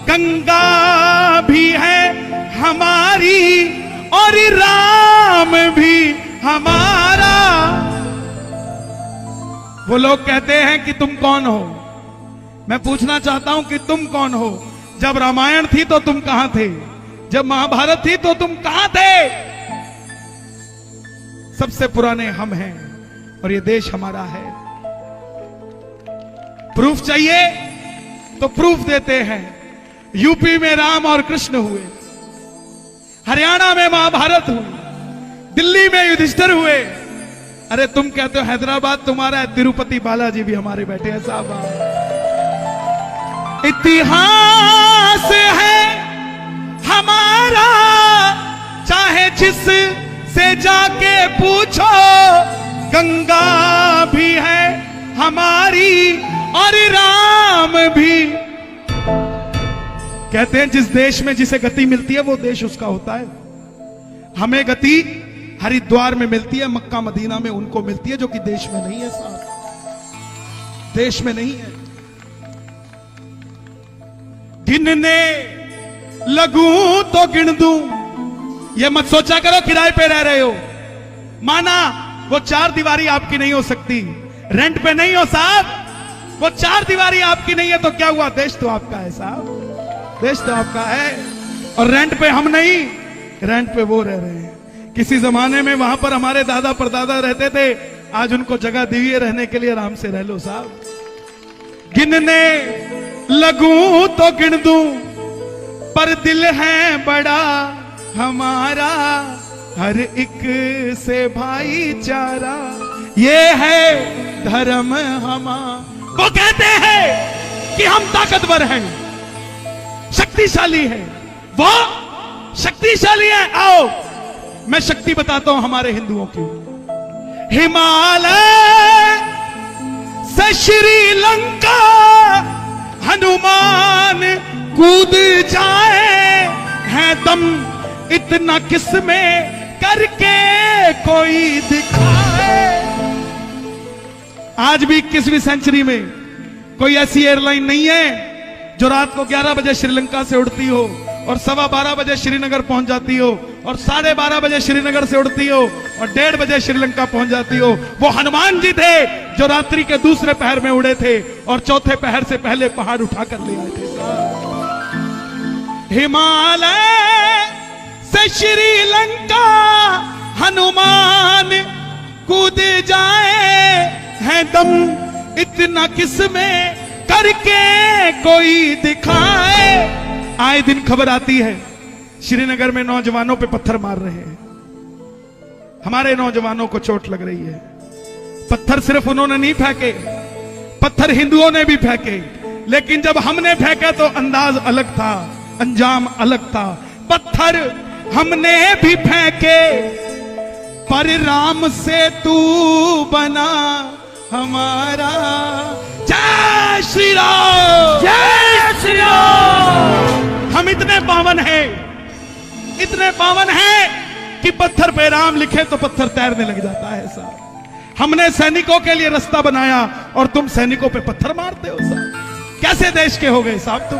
गंगा भी है हमारी और राम भी हमारा। वो लोग कहते हैं कि तुम कौन हो। मैं पूछना चाहता हूं कि तुम कौन हो। जब रामायण थी तो तुम कहां थे? जब महाभारत थी तो तुम कहां थे? सबसे पुराने हम हैं और ये देश हमारा है। प्रूफ चाहिए तो प्रूफ देते हैं। यूपी में राम और कृष्ण हुए, हरियाणा में महाभारत हुई, दिल्ली में युधिष्ठिर हुए। अरे तुम कहते हो हैदराबाद तुम्हारा है, तिरुपति बालाजी भी हमारे बैठे हैं साहब। इतिहास है हमारा, चाहे जिस से जाके पूछो। गंगा भी है हमारी और राम भी। कहते हैं जिस देश में जिसे गति मिलती है वो देश उसका होता है। हमें गति हरिद्वार में मिलती है, मक्का मदीना में उनको मिलती है जो कि देश में नहीं है साहब, देश में नहीं है। गिनने लगूं तो गिन दूं, ये मत सोचा करो किराए पे रह रहे हो। माना वो चार दीवारी आपकी नहीं हो सकती, रेंट पे नहीं हो साहब, वो चार दीवारी आपकी नहीं है तो क्या हुआ? देश तो आपका है साहब, देश तो आपका है। और रेंट पे हम नहीं, रेंट पे वो रह रहे हैं। किसी जमाने में वहां पर हमारे दादा परदादा रहते थे, आज उनको जगह दी है रहने के लिए, आराम से रह लो साहब। गिनने लगूं तो गिन दूं, पर दिल है बड़ा हमारा, हर एक से भाईचारा, ये है धर्म हमारा। वो कहते हैं कि हम ताकतवर हैं, शक्तिशाली है, वो शक्तिशाली है। आओ मैं शक्ति बताता हूं हमारे हिंदुओं की। हिमालय से श्रीलंका हनुमान कूद जाए, है दम इतना किसमें करके कोई दिखाए। आज भी 21वीं सेंचुरी में कोई ऐसी एयरलाइन नहीं है जो रात को 11 बजे श्रीलंका से उड़ती हो और 12:15 बजे श्रीनगर पहुंच जाती हो और 12:30 बजे श्रीनगर से उड़ती हो और 1:30 बजे श्रीलंका पहुंच जाती हो। वो हनुमान जी थे जो रात्रि के दूसरे पहर में उड़े थे और चौथे पहर से पहले पहाड़ उठाकर ले आए थे। हिमालय से श्रीलंका हनुमान कूद जाए, है दम इतना किसमें करके कोई दिखाए। आए दिन खबर आती है श्रीनगर में नौजवानों पे पत्थर मार रहे हैं, हमारे नौजवानों को चोट लग रही है। पत्थर सिर्फ उन्होंने नहीं फेंके, पत्थर हिंदुओं ने भी फेंके, लेकिन जब हमने फेंके तो अंदाज अलग था, अंजाम अलग था। पत्थर हमने भी फेंके पर राम से तू बना हमारा। जय श्री राम, जय श्री राम। हम इतने पावन हैं, इतने पावन हैं कि पत्थर पे राम लिखे तो पत्थर तैरने लग जाता है साहब। हमने सैनिकों के लिए रास्ता बनाया और तुम सैनिकों पे पत्थर मारते हो साहब। कैसे देश के हो गए साहब तुम?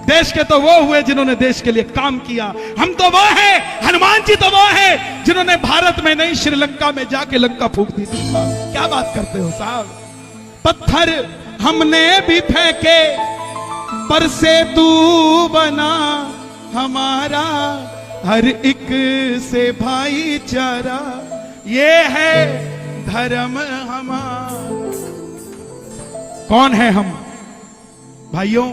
देश के तो वो हुए जिन्होंने देश के लिए काम किया। हम तो वो हैं, हनुमान जी तो वो हैं जिन्होंने भारत में नहीं श्रीलंका में जाके लंका फूंक दी थी साहब। क्या बात करते हो साहब? पत्थर हमने भी फेंके पर से तू बना हमारा, हर एक से भाईचारा, ये है धर्म हमारा। कौन है हम भाइयों?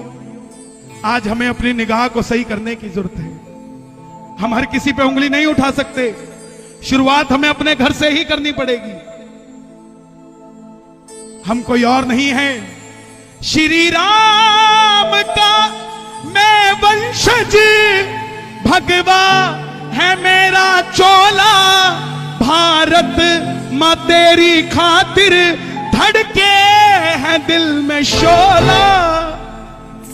आज हमें अपनी निगाह को सही करने की जरूरत है। हम हर किसी पे उंगली नहीं उठा सकते, शुरुआत हमें अपने घर से ही करनी पड़ेगी। हम कोई और नहीं है, श्री राम का मैं वंशज, भगवा है मेरा चोला, भारत मां तेरी खातिर धड़के है दिल में शोला।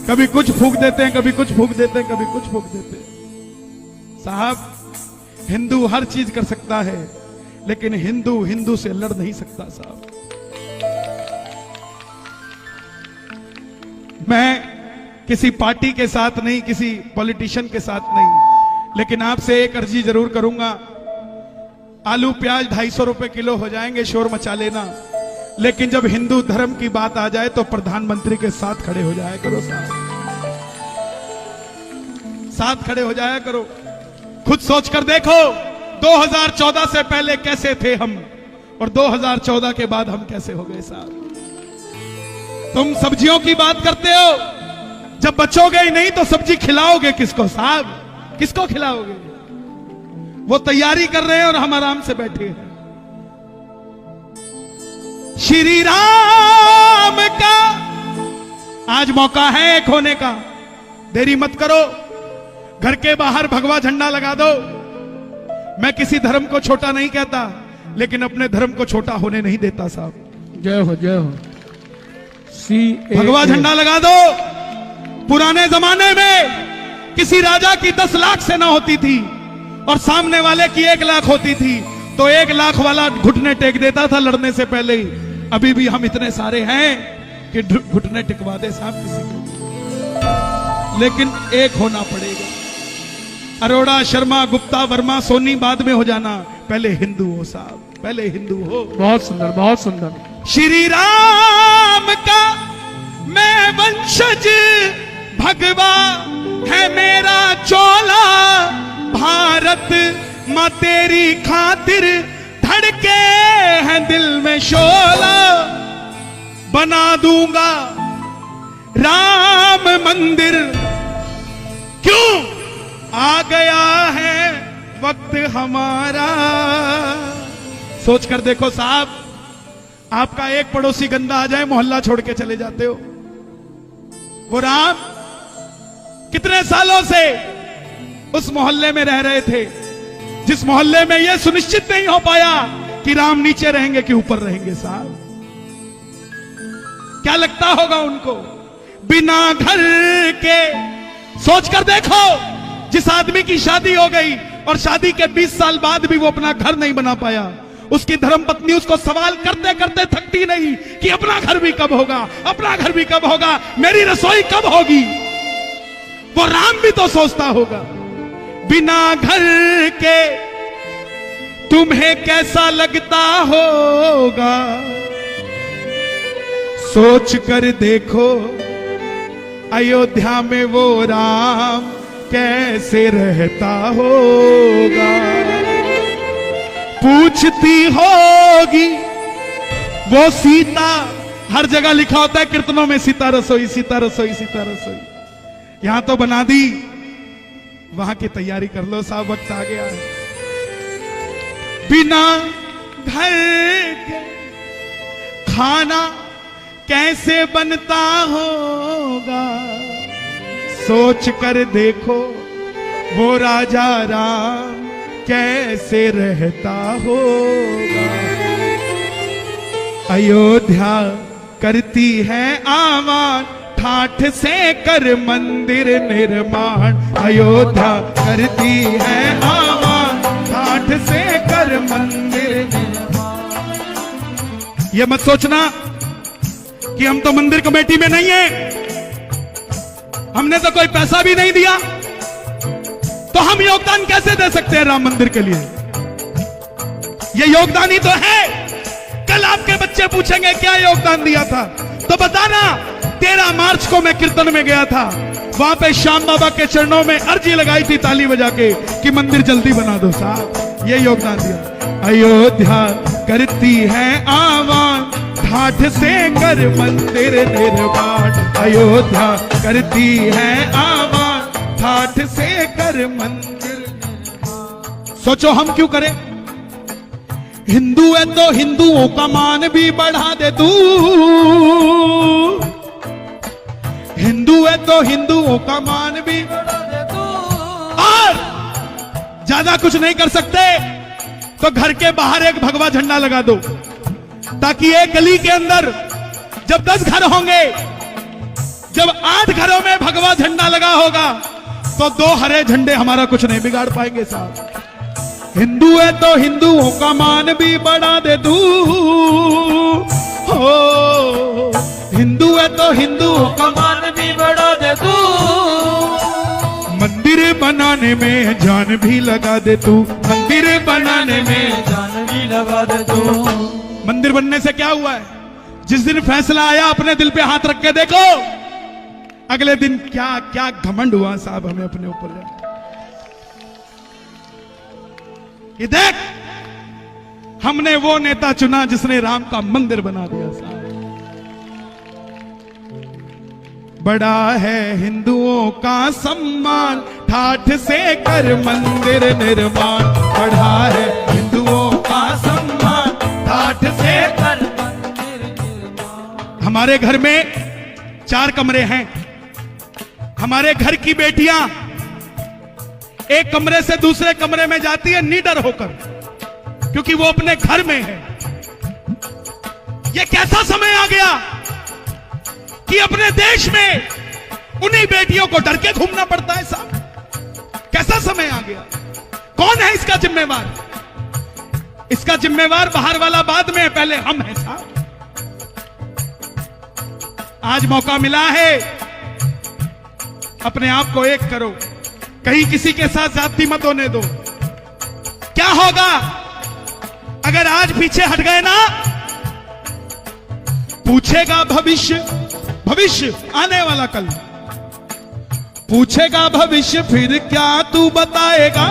कभी कुछ फूंक देते हैं, कभी कुछ फूंक देते हैं, कभी कुछ फूंक देते हैं साहब। हिंदू हर चीज कर सकता है, लेकिन हिंदू हिंदू से लड़ नहीं सकता साहब। मैं किसी पार्टी के साथ नहीं, किसी पॉलिटिशियन के साथ नहीं, लेकिन आपसे एक अर्जी जरूर करूंगा। आलू प्याज 250 रुपए किलो हो जाएंगे, शोर मचा लेना, लेकिन जब हिंदू धर्म की बात आ जाए तो प्रधानमंत्री के साथ खड़े हो जाया करो साहब, साथ खड़े हो जाया करो। खुद सोच कर देखो 2014 से पहले कैसे थे हम और 2014 के बाद हम कैसे हो गए साहब। तुम सब्जियों की बात करते हो, जब बचोगे ही नहीं तो सब्जी खिलाओगे किसको साहब, किसको खिलाओगे? वो तैयारी कर रहे हैं और हम आराम से बैठे हैं। श्री राम का आज मौका है एक होने का, देरी मत करो। घर के बाहर भगवा झंडा लगा दो। मैं किसी धर्म को छोटा नहीं कहता, लेकिन अपने धर्म को छोटा होने नहीं देता साहब। जय हो, जय हो। भगवा झंडा लगा दो। पुराने जमाने में किसी राजा की 10 लाख सेना होती थी और सामने वाले की 1 लाख होती थी, तो 1 लाख वाला घुटने टेक देता था लड़ने से पहले ही। अभी भी हम इतने सारे हैं कि घुटने टिकवा दे साहब किसी को, लेकिन एक होना पड़ेगा। अरोड़ा, शर्मा, गुप्ता, वर्मा, सोनी बाद में हो जाना, पहले हिंदू हो साहब, पहले हिंदू हो। बहुत सुंदर, बहुत सुंदर। श्री राम का मैं वंशज, भगवा है मेरा चोला, भारत मां तेरी खातिर धड़के हैं दिल में शोला, बना दूंगा राम मंदिर, क्यों आ गया है वक्त हमारा। सोच कर देखो साहब, आपका एक पड़ोसी गंदा आ जाए, मोहल्ला छोड़ के चले जाते हो। वो राम कितने सालों से उस मोहल्ले में रह रहे थे, जिस मोहल्ले में यह सुनिश्चित नहीं हो पाया कि राम नीचे रहेंगे कि ऊपर रहेंगे साहब। क्या लगता होगा उनको बिना घर के। सोच कर देखो, जिस आदमी की शादी हो गई और शादी के 20 साल बाद भी वो अपना घर नहीं बना पाया, उसकी धर्मपत्नी उसको सवाल करते करते थकती नहीं कि अपना घर भी कब होगा, अपना घर भी कब होगा, मेरी रसोई कब होगी। वो राम भी तो सोचता होगा। बिना घर के तुम्हें कैसा लगता होगा, सोच कर देखो अयोध्या में वो राम कैसे रहता होगा। पूछती होगी वो सीता, हर जगह लिखा होता है कीर्तनों में, सीता रसोई, सीता रसोई, सीता रसोई। यहां तो बना दी, वहां की तैयारी कर लो साहब, वक्त आ गया है। बिना घर के खाना कैसे बनता होगा, सोच कर देखो वो राजा राम कैसे रहता होगा। अयोध्या करती है आवाज, ठाठ से कर मंदिर निर्माण। अयोध्या करती है आवाज, ठाठ से कर मंदिर निर्माण। ये मत सोचना कि हम तो मंदिर कमेटी में नहीं है, हमने तो कोई पैसा भी नहीं दिया, तो हम योगदान कैसे दे सकते हैं राम मंदिर के लिए। ये योगदान ही तो है। कल आपके बच्चे पूछेंगे क्या योगदान दिया था, तो बताना। 13 मार्च को मैं कीर्तन में गया था, वहां पे श्याम बाबा के चरणों में अर्जी लगाई थी ताली बजा के कि मंदिर जल्दी बना दो साहब। ये योगदान दिया। अयोध्या करती है आवाज, ठाठ से कर मंदिर निर्माण। अयोध्या करती है आवाज, ठाठ से कर मंदिर निर्माण। सोचो हम क्यों करें। हिंदू है तो हिंदुओं का मान भी बढ़ा दे तू, हिंदू है तो हिंदुओं का मान भी बढ़ा दे तू। और ज्यादा कुछ नहीं कर सकते तो घर के बाहर एक भगवा झंडा लगा दो, ताकि एक गली के अंदर जब 10 घर होंगे, जब 8 घरों में भगवा झंडा लगा होगा, तो 2 हरे झंडे हमारा कुछ नहीं बिगाड़ पाएंगे साहब। हिंदू है तो हिंदुओं का मान भी बढ़ा दे तू, हो हिंदू है तो हिंदुओं का मान भी बढ़ा दे तू, मंदिर बनाने में जान भी लगा दे तू, मंदिर बनाने में। जान भी लगा दे तू। मंदिर बनने से क्या हुआ है? जिस दिन फैसला आया अपने दिल पे हाथ रख के देखो, अगले दिन क्या क्या घमंड हुआ साहब हमें अपने ऊपर। ये देख, हमने वो नेता चुना जिसने राम का मंदिर बना दिया साहब। बड़ा है हिंदुओं का सम्मान, ठाठ से कर मंदिर निर्माण। बड़ा है हिंदुओं का सम्मान, ठाठ से कर मंदिर निर्माण। हमारे घर में 4 कमरे हैं। हमारे घर की बेटियां एक कमरे से दूसरे कमरे में जाती है निडर होकर, क्योंकि वो अपने घर में है। ये कैसा समय आ गया कि अपने देश में उन्हीं बेटियों को डर के घूमना पड़ता है साहब? कैसा समय आ गया? कौन है इसका जिम्मेवार? इसका जिम्मेवार बाहर वाला बाद में, पहले हम हैं साहब। आज मौका मिला है, अपने आप को एक करो, कहीं किसी के साथ ज्यादती मत होने दो। क्या होगा अगर आज पीछे हट गए ना? पूछेगा भविष्य, भविष्य आने वाला कल पूछेगा भविष्य, फिर क्या तू बताएगा?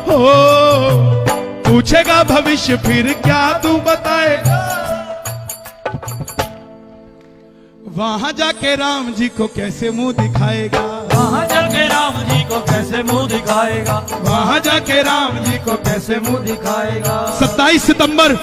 हो पूछेगा भविष्य, फिर क्या तू बताएगा? वहां जाके राम जी को कैसे मुंह दिखाएगा? वहां जाके राम जी को कैसे मुंह दिखाएगा? वहां जाके राम जी को कैसे मुंह मुंह दिखाएगा? 27 सितंबर